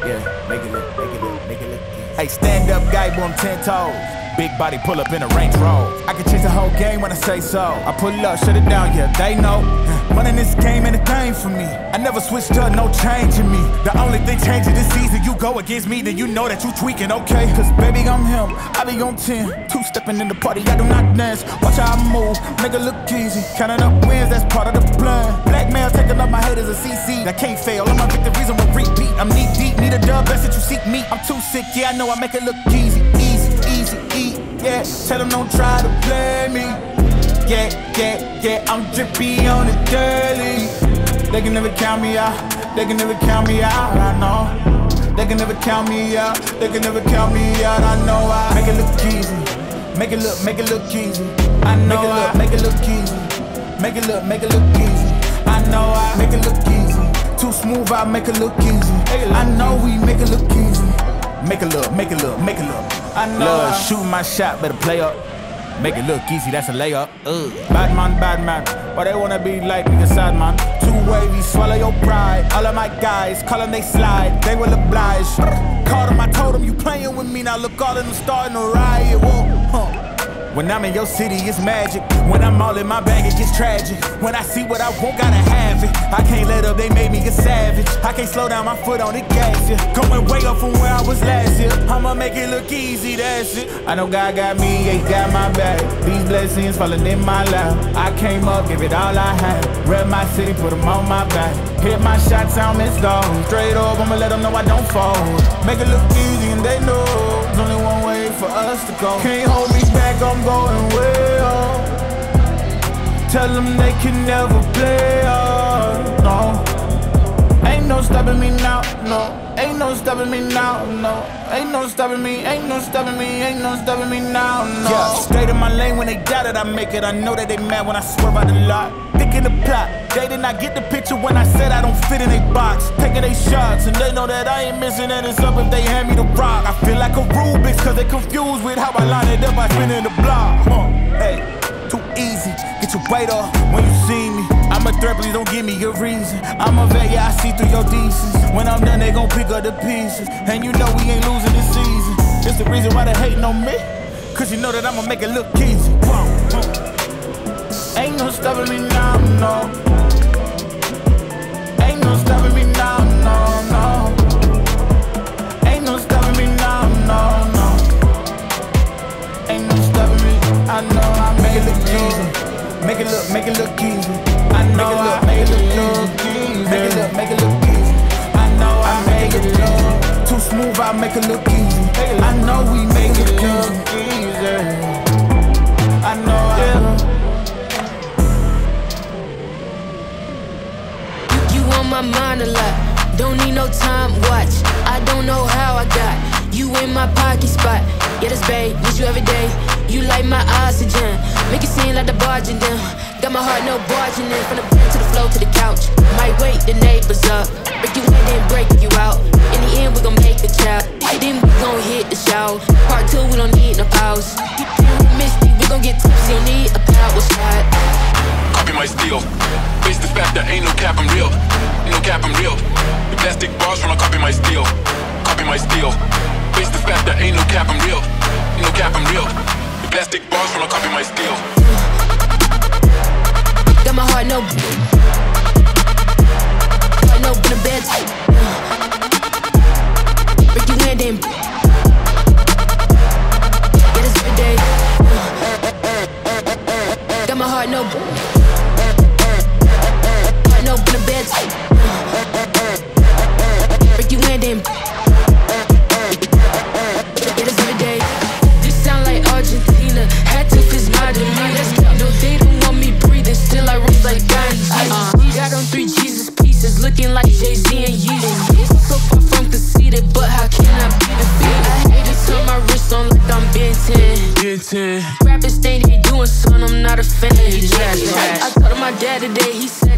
Yeah, make it look easy. Hey, stand up guy, boom, 10 toes. Big body pull up in a Range Rover. I can change the whole game when I say so. I pull up, shut it down, yeah, they know. Running this game ain't a thing for me. I never switched up, no change in me. The only thing changing this season, you go against me, then you know that you tweaking, okay? Cause baby, I'm him, I be on 10. Two-stepping in the party, I do not dance. Watch how I move, make it look easy. Counting up wins, that's part of the plan. Blackmail, taking up my haters a CC. I can't fail, all my victories on repeat. I'm knee deep, need a dub, best that you seek me. I'm too sick, yeah, I know I make it look easy. Yeah, tell them don't try to play me. Yeah, I'm drippy on the daily. They can never count me out, they can never count me out, I know. They can never count me out, they can never count me out, I know. I make it look easy, make it look easy. I know I make it look easy, make it look easy. I know I make it look easy, too smooth, I make it look easy. I know we make it look easy. Make it look. I know. Shoot my shot, better play up. Make it look easy, that's a layup. Bad man. Why they wanna be like me inside, man? Too wavy, swallow your pride. All of my guys, call them, they slide. They will oblige. Called them, I told them, you playing with me. Now look, all of them starting to riot. Whoa, When I'm in your city, it's magic. When I'm all in my bag, it gets tragic. When I see what I want, gotta have it. I can't let up, they made me a savage. I can't slow down, my foot on the gas, yeah. Going way up from where I was last year. I'ma make it look easy, that's it. I know God got me, he got my back. These blessings falling in my lap. I came up, give it all I had. Rep my city, put them on my back. Hit my shots, I'm missed off. Straight up, I'ma let them know I don't fall. Make it look easy and they know there's only one way for us to go. Can't hold me back, I'm going way up. Tell them they can never play us, no. Ain't no stopping me now, no. Ain't no stopping me now, no. Ain't no stopping me, ain't no stopping me, ain't no stopping me now, no. Yeah, stayed in my lane when they doubt it, I make it. I know that they mad when I swerve out the lot. Thinking the plot, they did not get the picture when I said I don't fit in a box. Taking they shots, and they know that I ain't missing, and it's up if they hand me the rock. I feel like a Rubik's, cause they confused with how I line it up by spinning the block. Hey, too easy, get your weight off when you see me. I'm a threat, please don't give me a reason. I'm a vet, yeah, I see through your decency. When I'm done, they gon' pick up the pieces. And you know we ain't losing this season. It's the reason why they hating on me, cause you know that I'ma make it look easy. Ain't no stopping me now, no. Ain't no stopping me now, no. Ain't no stopping me now, no. Ain't no stopping me, I know I make it look easy. Make it look easy. I know I make it look easy. Make it look easy. I know I make it look too smooth, I make it look easy. I know we make it look easy. I know You on my mind a lot, don't need no time watch. I don't know how I got you in my pocket spot. Yeah, that's babe, miss you every day. You like my oxygen, make it seem like the barging down. Got my heart, no barging in. From the bed to the floor to the couch. Might wake the neighbors up, break you in then break you out. In the end, we gon' make a child. Then we gon' hit the shower. Part 2, we don't need no pause. Misty, we gon' get tipsy, don't need a power shot. Copy my steel. Face the fact that ain't no cap, I'm real. No cap, I'm real. The plastic bars from a copy my steel. Copy my steel. Face the fact that ain't no cap, I'm real. No cap, I'm real. The plastic bars from a copy my steel. Got my heart, no in the bed. Break you in, then get us every day. Got my heart, no in the bed. Break you in, then get us every day. This sound like Argentina, had to fist my demeanor. No, they don't want me breathing, still I rose like Gandhi. Got on 3 Jesus pieces, looking like Jay-Z and Yeezy. So far from conceited, but how can I be defeated? I hate to turn my wrist on like I'm Ben 10. Rappers think they doing something, I'm not a fan. I told my dad today, he said